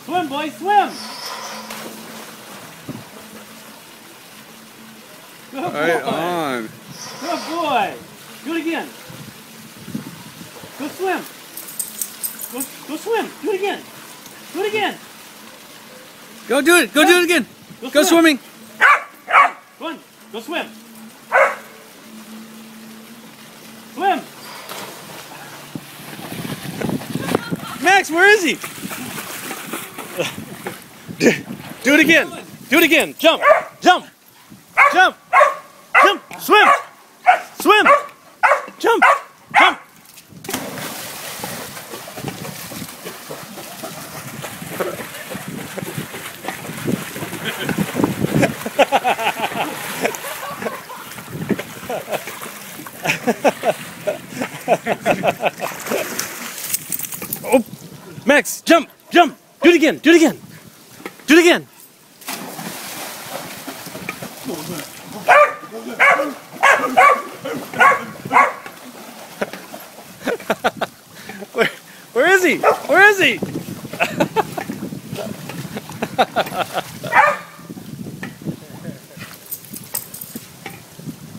Swim, boy, swim! Good boy. Right on. Good boy. Do it again. Go swim. Go swim. Do it again. Do it again. Go do it. Go do it again. Go swimming. Go on. Go swim. Swim. Max, where is he? Do it again. Do it again. Jump. Jump. Jump. Jump. Swim. Swim. Jump. Jump. Oh, Max, jump, jump. Do it again. Do it again. Do it again. Where is he? Where is he?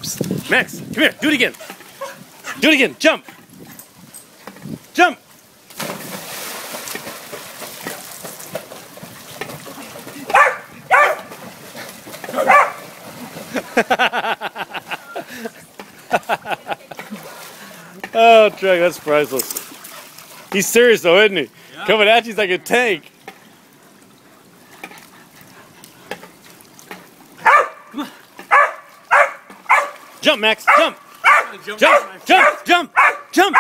Psst. Max, come here. Do it again. Do it again. Jump. Jump. Oh, Trek, that's priceless. He's serious though, isn't he? Yeah. Coming at you like a tank. Come on. Jump, Max, jump. Jump, jump, jump, jump,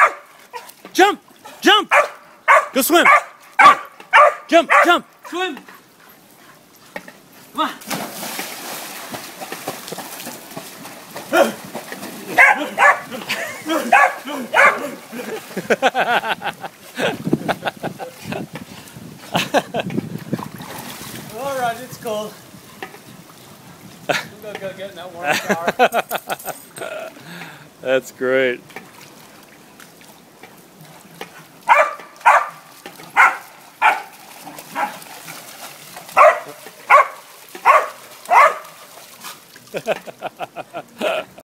jump, jump. Go swim. Come on. Jump, jump. Swim. Come on. All right, it's cold. I'm gonna go get in that warm shower. That's great.